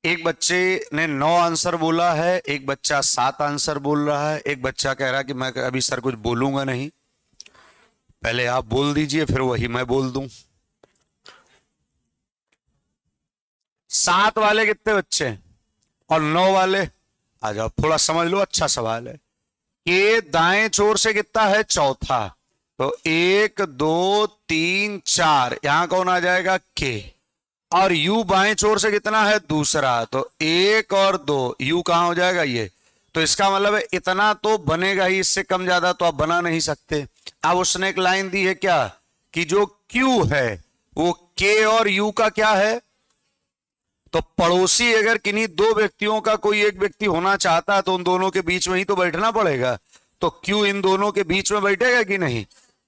Speaker 1: एक बच्चे ने 9 आंसर बोला है, एक बच्चा 7 आंसर बोल रहा है, एक बच्चा कह रहा है कि मैं अभी सर कुछ बोलूंगा नहीं, पहले आप बोल दीजिए फिर वही मैं बोल दूं। 7 वाले कितने बच्चे हैं? और 9 वाले? आ जाओ थोड़ा समझ लो, अच्छा सवाल है। के दाएं छोर से कितना है? चौथा। तो 1 2 3 4, यहां कौन आ जाएगा? के। और यू बाएं छोर से कितना है? दूसरा। तो 1 और 2, यू कहां हो जाएगा? ये। तो इसका मतलब है इतना तो बनेगा ही, इससे कम ज्यादा तो आप बना नहीं सकते। अब उसने एक लाइन दी है क्या, कि जो क्यू है वो के और यू का क्या है? तो पड़ोसी अगर किन्हीं 2 व्यक्तियों का कोई एक व्यक्ति होना चाहता है तो उन दोनों के बीच में ही तो बैठना पड़ेगा। तो क्यू इन दोनों के बीच में बैठेगा कि नहीं?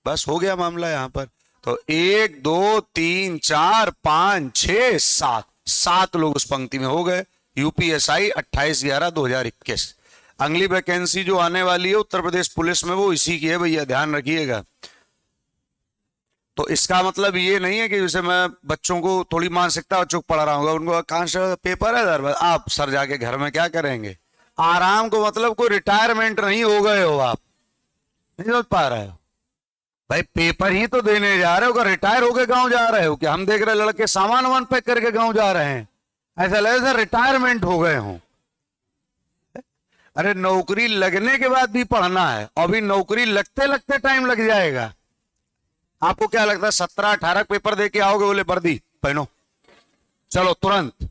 Speaker 1: बस हो गया मामला यहां पर। तो 1 2 3 4 5 6 7, 7 लोग उस पंक्ति में हो गए। यूपीएसआई 28/11/2021। अगली वैकेंसी जो आने वाली है उत्तर प्रदेश पुलिस में वो इसी की है भैया, ध्यान रखिएगा। तो इसका मतलब ये नहीं है कि जैसे मैं बच्चों को थोड़ी मानसिकता बच्चों को पढ़ा रहा हूँ, उनको कहां से पेपर है सर, आप सर जाके घर में क्या करेंगे? आराम को मतलब कोई रिटायरमेंट नहीं हो गए हो आप, नहीं समझ पा रहे हो भाई, पेपर ही तो देने जा रहे हो, क्या रिटायर होके गांव जा रहे हो? क्या हम देख रहे लड़के सामान वामान पैक करके गांव जा रहे हैं, ऐसा लगे सर रिटायरमेंट हो गए हो। अरे नौकरी लगने के बाद भी पढ़ना है, और भी नौकरी लगते लगते टाइम लग जाएगा। आपको क्या लगता है 17-18 पेपर दे के आओगे, बोले वर्दी पहनो चलो तुरंत?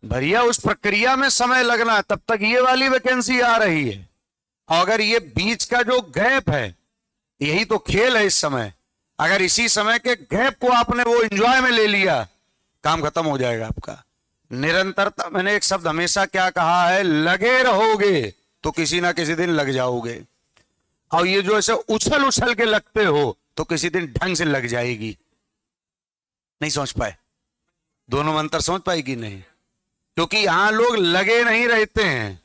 Speaker 1: भैया उस प्रक्रिया में समय लगना, तब तक ये वाली वैकेंसी आ रही है। और अगर ये बीच का जो गैप है, यही तो खेल है इस समय। अगर इसी समय के गैप को आपने वो एंजॉय में ले लिया, काम खत्म हो जाएगा आपका। निरंतरता, मैंने एक शब्द हमेशा क्या कहा है, लगे रहोगे तो किसी ना किसी दिन लग जाओगे। और ये जो ऐसे उछल उछल के लगते हो तो किसी दिन ढंग से लग जाएगी। नहीं समझ पाए? दोनों में अंतर समझ पाएगी नहीं? क्योंकि यहां लोग लगे नहीं रहते हैं,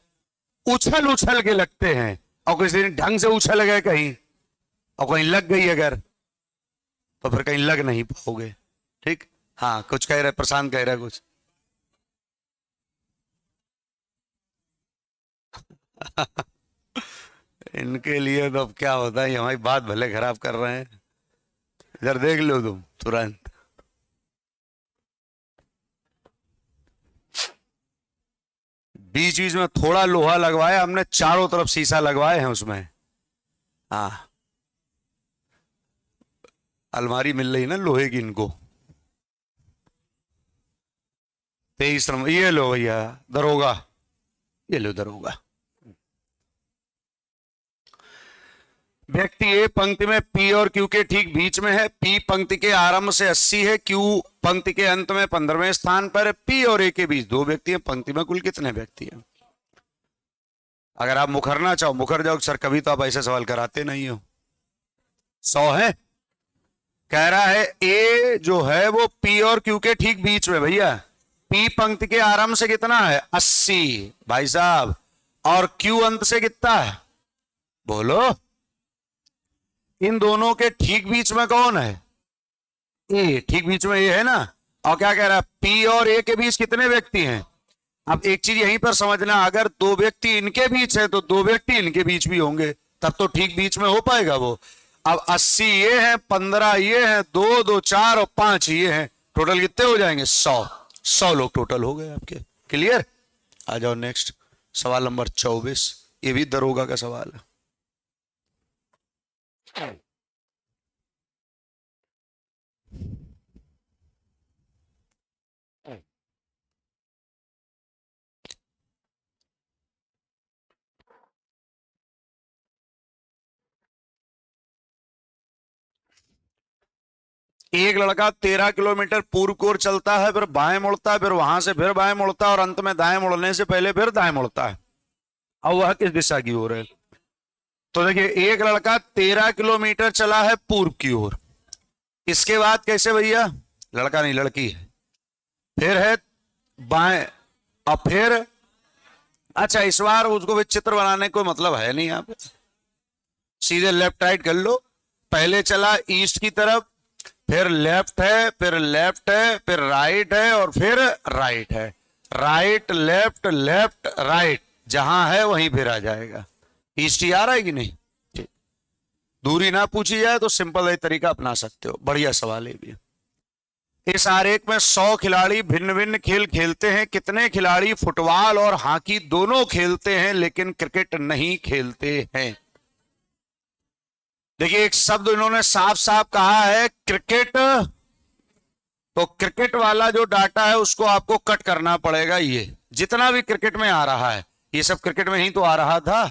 Speaker 1: उछल उछल के लगते हैं, और किसी दिन ढंग से उछल गए कहीं, और कहीं लग गई अगर, तो फिर कहीं लग नहीं पाओगे। ठीक? हाँ, कुछ कह रहे, प्रशांत कह रहा है कुछ। इनके लिए तो अब क्या होता है, हमारी बात भले खराब कर रहे हैं। इधर देख लो तुम तुरंत। बीच बीच में थोड़ा लोहा लगवाया हमने, चारों तरफ शीशा लगवाए हैं उसमें। हाँ, अलमारी मिल रही ना लोहे की इनको। 23 नंबर ये लो भैया, दरोगा, ये लो दरोगा। व्यक्ति ए पंक्ति में पी और क्यू के ठीक बीच में है। पी पंक्ति के आरंभ से 80 है, क्यू पंक्ति के अंत में 15वें स्थान पर है। पी और ए के बीच 2 व्यक्ति हैं। पंक्ति में कुल कितने व्यक्ति हैं? अगर आप मुखरना चाहो मुखर जाओ सर, कभी तो आप ऐसे सवाल कराते नहीं हो। 100 है, कह रहा है ए जो है वो पी और क्यू के ठीक बीच में। भैया पी पंक्ति के आरंभ से कितना है? 80 भाई साहब, और क्यू अंत से कितना है? बोलो। इन दोनों के ठीक बीच में कौन है? ए। ठीक बीच में ए है ना। और क्या कह रहा है? पी और ए के बीच कितने व्यक्ति हैं? अब एक चीज यहीं पर समझना, अगर 2 व्यक्ति इनके बीच है तो 2 व्यक्ति इनके बीच भी होंगे, तब तो ठीक बीच में हो पाएगा वो। अब 80 ये है, 15 ये है, 2 2 4 और 5 ये है, टोटल कितने हो जाएंगे? 100 लोग टोटल हो गए आपके। क्लियर? आ जाओ नेक्स्ट, सवाल नंबर 24। ये भी दरोगा का सवाल है। एक लड़का 13 किलोमीटर पूर्व की ओर चलता है, फिर बाएं मुड़ता है, फिर वहां से फिर बाएं मुड़ता है, और अंत में दाएं मुड़ने से पहले फिर दाएं मुड़ता है। अब वह किस दिशा की ओर है? तो देखिए, एक लड़का 13 किलोमीटर चला है पूर्व की ओर। इसके बाद कैसे भैया? लड़का नहीं लड़की है, फिर है बाएं, और फिर अच्छा इस बार उसको विचित्र बनाने को मतलब है नहीं, यहाँ पे सीधे लेफ्ट राइट कर लो। पहले चला ईस्ट की तरफ, फिर लेफ्ट है, फिर लेफ्ट है, फिर राइट है, और फिर राइट है। राइट लेफ्ट लेफ्ट राइट, जहां है वहीं फिर आ जाएगा। ईस्ट ही आ रहा है कि नहीं? ठीक, दूरी ना पूछी जाए तो सिंपल तरीका अपना सकते हो। बढ़िया सवाल है भी। इस आरेख में 100 खिलाड़ी भिन्न भिन्न खेल खेलते हैं। कितने खिलाड़ी फुटबॉल और हॉकी दोनों खेलते हैं लेकिन क्रिकेट नहीं खेलते हैं? देखिए, एक शब्द इन्होंने साफ साफ कहा है क्रिकेट, तो क्रिकेट वाला जो डाटा है उसको आपको कट करना पड़ेगा। ये जितना भी क्रिकेट में आ रहा है, ये सब क्रिकेट में ही तो आ रहा था।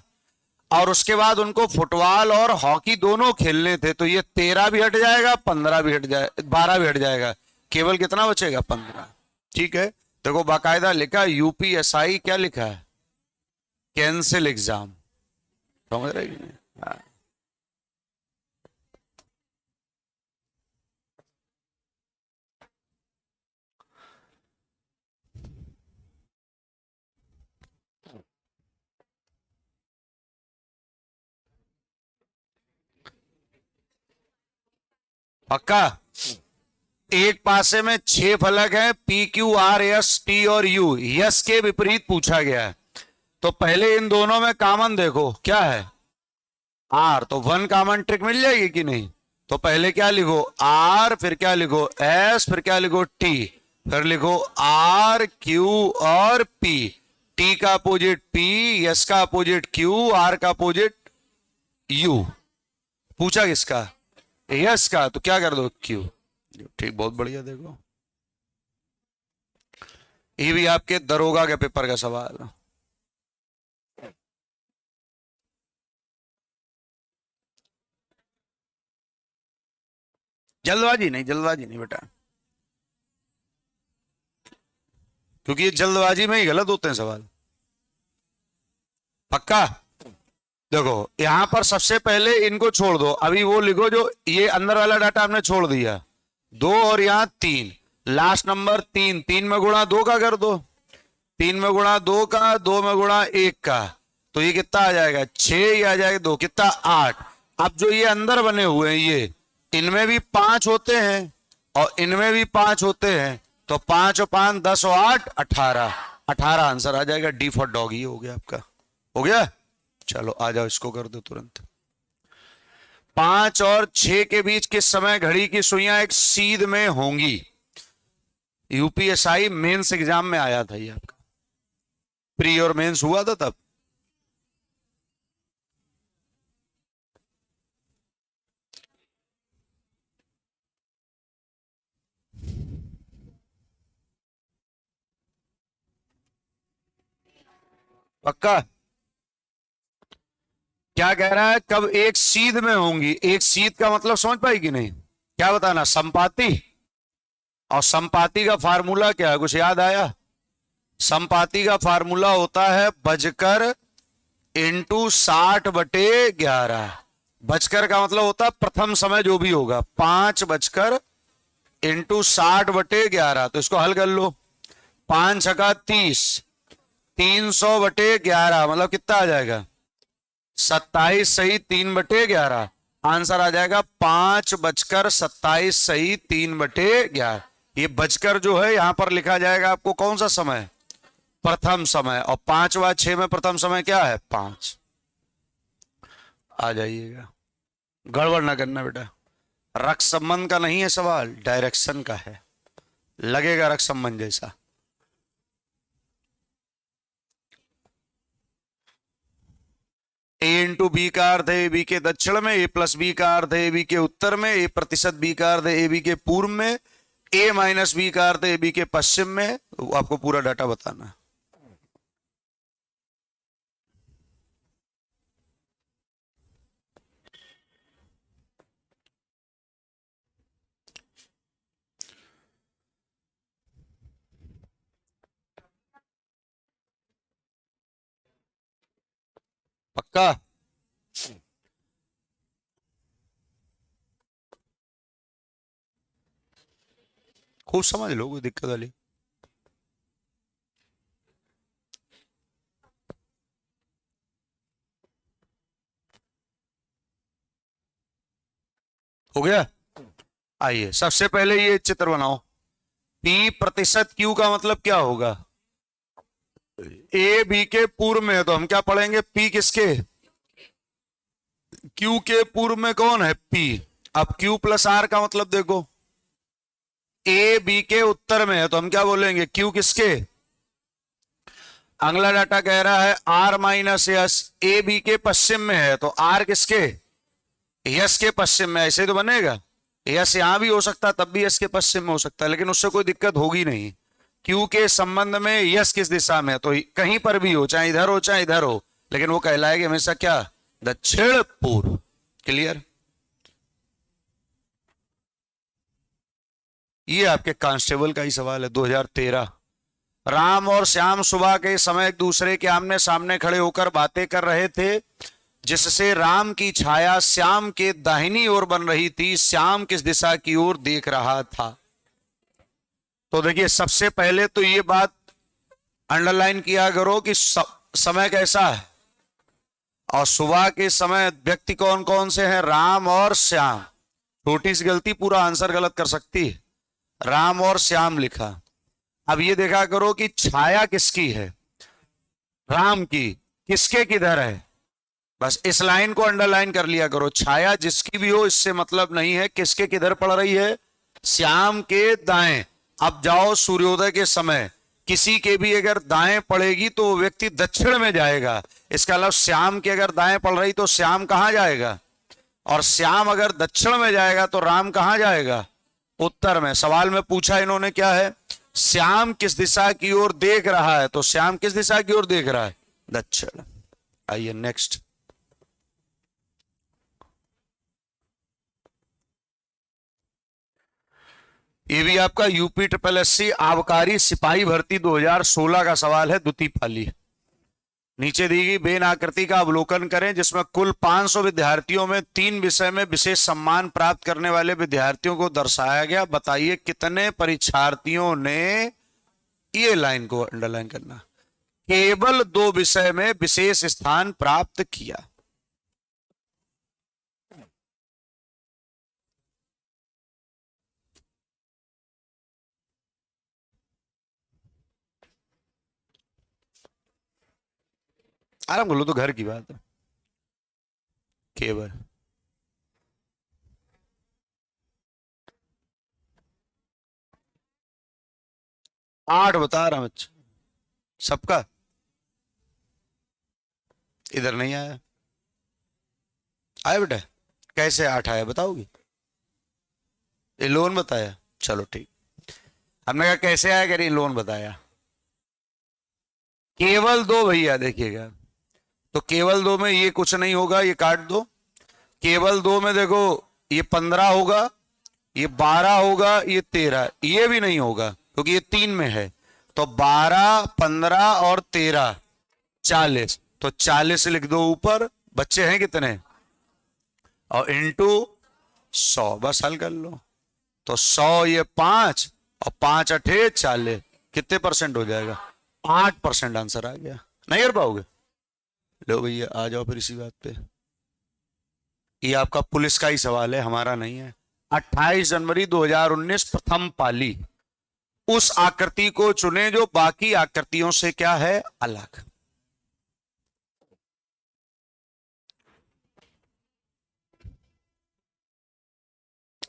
Speaker 1: और उसके बाद उनको फुटबॉल और हॉकी दोनों खेलने थे, तो ये 13 भी हट जाएगा, 15 भी हट जाएगा, 12 भी हट जाएगा, केवल कितना बचेगा? 15। ठीक है, देखो बाकायदा लिखा यूपीएसआई, क्या लिखा है? Cancel exam. समझ रहे हैं? हाँ। पक्का? एक पासे में 6 फलक है, P Q R S T और यू। यस के विपरीत पूछा गया है, तो पहले इन दोनों में कॉमन देखो क्या है? आर। तो 1 कॉमन ट्रिक मिल जाएगी कि नहीं? तो पहले क्या लिखो? आर, फिर क्या लिखो? एस, फिर क्या लिखो? टी, फिर लिखो आर क्यू और पी। टी का अपोजिट पी, एस का अपोजिट क्यू, आर का अपोजिट यू। पूछा किसका? यस का, तो क्या कर दो क्यू। ठीक, बहुत बढ़िया। देखो ये भी आपके दरोगा के पेपर का सवाल है। जल्दबाजी नहीं, जल्दबाजी नहीं बेटा, क्योंकि ये जल्दबाजी में ही गलत होते हैं सवाल। पक्का? देखो यहां पर सबसे पहले इनको छोड़ दो, अभी वो लिखो जो ये अंदर वाला डाटा हमने छोड़ दिया, 2 और यहां 3, लास्ट नंबर 3, 3 में गुणा 2 का कर दो, 3 में गुणा 2 का, 2 में गुणा 1 का, तो ये कितना आ जाएगा 6, ये आ जाएगा 2, कितना 8। अब जो ये अंदर बने हुए हैं ये, इनमें भी 5 होते हैं और इनमें भी 5 होते हैं, तो 5 और 5 10 और 8 18, 18 आंसर आ जाएगा। डी फॉर डॉगी हो गया आपका। हो गया? चलो आ जाओ, इसको कर दो तुरंत। 5 और 6 के बीच किस समय घड़ी की सुइयां एक सीध में होंगी? यूपीएसआई मेंस एग्जाम में आया था ये आपका, प्री और मेंस हुआ था तब। पक्का? क्या कह रहा है? कब एक सीध में होंगी? एक सीध का मतलब समझ पाई कि नहीं? क्या बताना? संपाति। और संपाति का फार्मूला क्या है, कुछ याद आया? संपाति का फार्मूला होता है बजकर इंटू 60/11। बजकर का मतलब होता है प्रथम समय जो भी होगा, 5 बजकर इंटू 60/11। तो इसको हल कर लो, 5 छका 30, 300/11 मतलब कितना आ जाएगा 27 सही 3/11। आंसर आ जाएगा 5 बजकर 27 सही 3/11। ये बजकर जो है यहां पर लिखा जाएगा आपको कौन सा समय? प्रथम समय। और 5 व 6 में प्रथम समय क्या है? 5। आ जाइएगा, गड़बड़ ना करना बेटा। रक्त संबंध का नहीं है सवाल, डायरेक्शन का है, लगेगा रक्त संबंध जैसा। ए इंटू बी का अर्थ है ए बी के दक्षिण में, ए प्लस बी का अर्थ है ए बी के उत्तर में, ए प्रतिशत बी का अर्थ है ए बी के पूर्व में, ए माइनस बी का अर्थ है ए बी के पश्चिम में। तो आपको पूरा डाटा बताना है। पक्का? खूब समझ लो, कोई दिक्कत वाली। हो गया? आइए सबसे पहले ये चित्र बनाओ। P प्रतिशत Q का मतलब क्या होगा? ए बी के पूर्व में है तो हम क्या पढ़ेंगे? P किसके? Q के पूर्व में कौन है? P। अब Q प्लस R का मतलब देखो, ए बी के उत्तर में है तो हम क्या बोलेंगे? Q किसके? अगला डाटा कह रहा है R minus yes, A B के पश्चिम में है तो R किसके? यस के पश्चिम में। ऐसे तो बनेगा, यस यहां भी हो सकता, तब भी यस के पश्चिम में हो सकता है, लेकिन उससे कोई दिक्कत होगी नहीं। क्यू के संबंध में यस किस दिशा में है तो कहीं पर भी हो, चाहे इधर हो चाहे इधर हो, लेकिन वो कहलाएगा हमेशा क्या? दक्षिण पूर्व। क्लियर? ये आपके कांस्टेबल का ही सवाल है 2013। राम और श्याम सुबह के समय एक दूसरे के आमने सामने खड़े होकर बातें कर रहे थे, जिससे राम की छाया श्याम के दाहिनी ओर बन रही थी। श्याम किस दिशा की ओर देख रहा था? तो देखिए सबसे पहले तो ये बात अंडरलाइन किया करो कि समय कैसा है, और सुबह के समय व्यक्ति कौन कौन से हैं? राम और श्याम। छोटी सी गलती पूरा आंसर गलत कर सकती है। राम और श्याम लिखा। अब ये देखा करो कि छाया किसकी है? राम की। किसके किधर है? बस इस लाइन को अंडरलाइन कर लिया करो। छाया जिसकी भी हो इससे मतलब नहीं है, किसके किधर पड़ रही है? श्याम के दाएं। अब जाओ सूर्योदय के समय, किसी के भी अगर दाएं पड़ेगी तो वो व्यक्ति दक्षिण में जाएगा। इसका अलावा श्याम की अगर दाएं पड़ रही तो श्याम कहां जाएगा, और श्याम अगर दक्षिण में जाएगा तो राम कहां जाएगा, उत्तर में। सवाल में पूछा इन्होंने क्या है, श्याम किस दिशा की ओर देख रहा है, तो श्याम किस दिशा की ओर देख रहा है, दक्षिण। आइए नेक्स्ट। ये भी आपका यूपी SSSC आबकारी सिपाही भर्ती 2016 का सवाल है, द्वितीय पाली। नीचे दी गई बेन आकृति का अवलोकन करें जिसमें कुल 500 विद्यार्थियों में 3 विषय में विशेष सम्मान प्राप्त करने वाले विद्यार्थियों को दर्शाया गया। बताइए कितने परीक्षार्थियों ने, ये लाइन को अंडरलाइन करना, केवल 2 विषय में विशेष स्थान प्राप्त किया। आराम बोलो तो घर की बात है। केवल 8 बता रहा हूं, सबका इधर नहीं आया। आया बेटा, कैसे 8 आया बताओगे? ये लोन बताया, चलो ठीक। हमने कहा कैसे आया, कह रही लोन बताया। केवल 2 भैया देखिएगा, तो केवल 2 में ये कुछ नहीं होगा, ये काट दो। केवल 2 में देखो ये 15 होगा, ये 12 होगा, ये 13, ये भी नहीं होगा क्योंकि ये 3 में है। तो 12, 15 और 13 40, तो 40 लिख दो ऊपर। बच्चे हैं कितने, और इंटू 100, बस हल कर लो। तो 100 ये 5 और 5 8 40, कितने परसेंट हो जाएगा, 8% आंसर आ गया। नहीं कर पाओगे, लो भैया आ जाओ फिर इसी बात पे। ये आपका पुलिस का ही सवाल है, हमारा नहीं है। 28 जनवरी 2019 प्रथम पाली, उस आकृति को चुने जो बाकी आकृतियों से क्या है, अलग।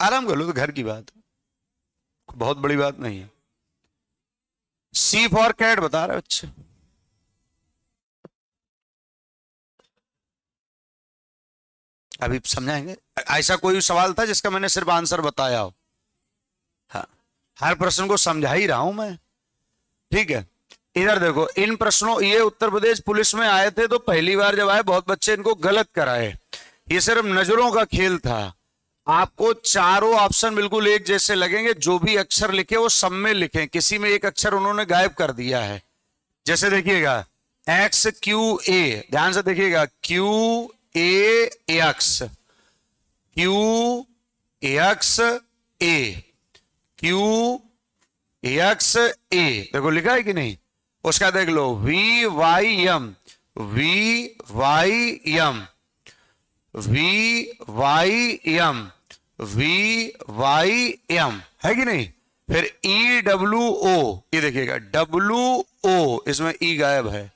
Speaker 1: आराम कर लो तो घर की बात है, बहुत बड़ी बात नहीं है। सी फॉर कैट बता रहे बच्चे। अभी समझाएंगे। ऐसा कोई सवाल था जिसका मैंने सिर्फ आंसर बताया हो? हाँ, हर प्रश्न को समझा ही रहा हूं मैं, ठीक है। इधर देखो, इन प्रश्नों, ये उत्तर प्रदेश पुलिस में आए थे तो पहली बार जब आए बहुत बच्चे इनको गलत कराए। ये सिर्फ नजरों का खेल था। आपको चारों ऑप्शन बिल्कुल एक जैसे लगेंगे, जो भी अक्षर लिखे वो सब में लिखें, किसी में एक अक्षर उन्होंने गायब कर दिया है। जैसे देखिएगा XQA, ध्यान से देखिएगा, QAX, QAXA, देखो लिखा है कि नहीं। उसका देख लो VYM, है कि नहीं। फिर EWO, ये देखिएगा WO, इसमें E गायब है।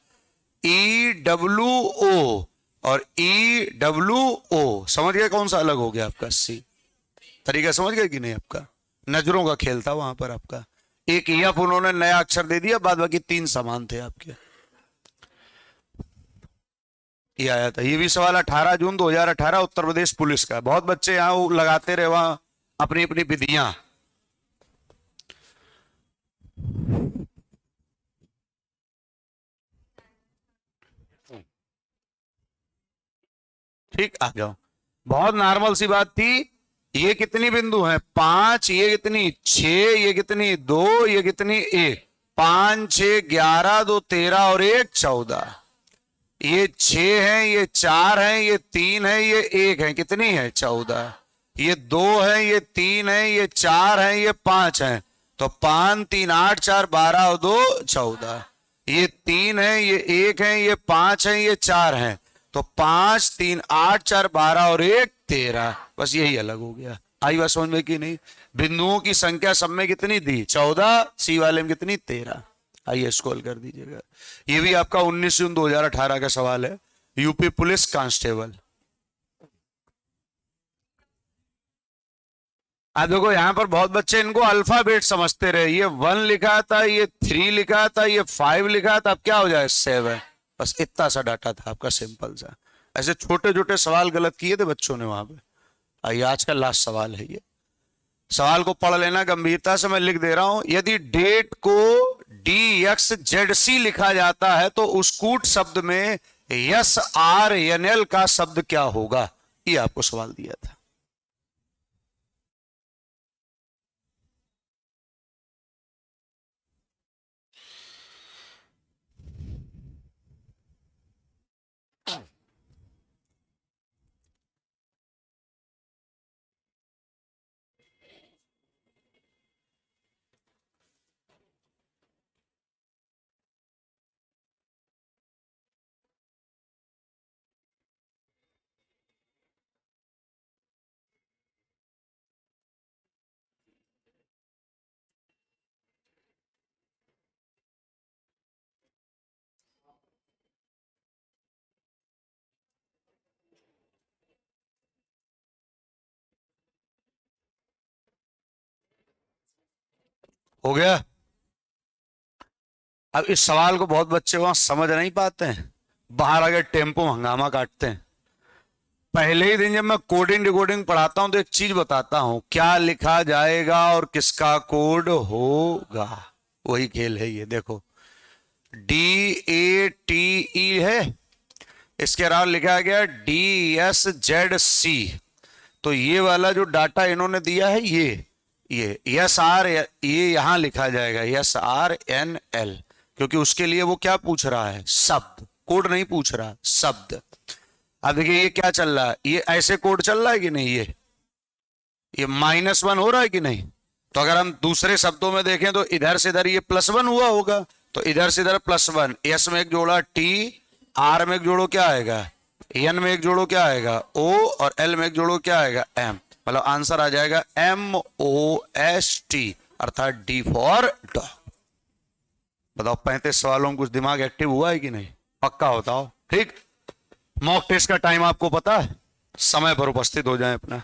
Speaker 1: EWO और EWO, समझ गए कौन सा अलग हो गया आपका? सी। तरीका समझ गए कि नहीं? आपका नजरों का खेल था वहां पर। आपका एक EF उन्होंने नया अक्षर दे दिया, बाद बाकी 3 समान थे आपके। ये आया था, ये भी सवाल 18 जून 2018 उत्तर प्रदेश पुलिस का। बहुत बच्चे यहां लगाते रहे वहां अपनी अपनी विधियां। ठीक, आ जाओ। बहुत नॉर्मल सी बात थी। ये कितनी बिंदु हैं? 5, ये कितनी 6, ये कितनी 2, ये कितनी 1, 5 6 11, 2 13 और 1 14। ये 6 है, ये 4 है, ये 3 है, ये 1 है, कितनी है? 14। ये 2 है, ये 3 है, ये 4 है, ये 5 है, तो 5 3 8 4 12 और 2 14। ये 3 है, ये 1 है, ये 5 है, ये 4 है, तो 5 3 8 4 12 और 1 13। बस यही अलग हो गया। आई बात समझ में कि नहीं? बिंदुओं की संख्या सब में कितनी दी? 14, सी वाले में कितनी? 13। आइए स्क्रॉल कर दीजिएगा। ये भी आपका 19 जून 2018 का सवाल है, यूपी पुलिस कांस्टेबल। अब देखो यहां पर बहुत बच्चे इनको अल्फाबेट समझते रहे, ये 1 लिखा था, ये 3 लिखा था, ये 5 लिखा था, अब क्या हो जाए 7। बस इतना सा डाटा था आपका, सिंपल सा। ऐसे छोटे छोटे सवाल गलत किए थे बच्चों ने वहां पे। आइए आज का लास्ट सवाल है ये, सवाल को पढ़ लेना गंभीरता से, मैं लिख दे रहा हूं। यदि डेट को DXZC लिखा जाता है तो उस कूट शब्द में SRNL का शब्द क्या होगा, ये आपको सवाल दिया था। हो गया। अब इस सवाल को बहुत बच्चे वहां समझ नहीं पाते हैं, बाहर आके टेम्पो हंगामा काटते हैं। पहले ही दिन जब मैं कोडिंग डिकोडिंग पढ़ाता हूं तो एक चीज बताता हूं, क्या लिखा जाएगा और किसका कोड होगा, वही खेल है ये। देखो DATE है, इसके अलावा लिखा गया DSZC, तो ये वाला जो डाटा इन्होंने दिया है ये SR, ये यहां लिखा जाएगा SRNL, क्योंकि उसके लिए वो क्या पूछ रहा है, शब्द, कोड नहीं पूछ रहा, शब्द। अब देखिए ये क्या चल रहा है, ये ऐसे कोड चल रहा है कि नहीं, ये -1 हो रहा है कि नहीं। तो अगर हम दूसरे शब्दों में देखें तो इधर से इधर ये +1 हुआ होगा, तो इधर से इधर +1, S में एक जोड़ा T, R में एक जोड़ो क्या आएगा N, में एक जोड़ो क्या आएगा O, और L में एक जोड़ो क्या आएगा M, मतलब आंसर आ जाएगा MOST, अर्थात D फॉर डॉग। बताओ 35 सवालों में कुछ दिमाग एक्टिव हुआ है कि नहीं, पक्का बताओ। ठीक, मॉक टेस्ट का टाइम आपको पता है, समय पर उपस्थित हो जाए अपना।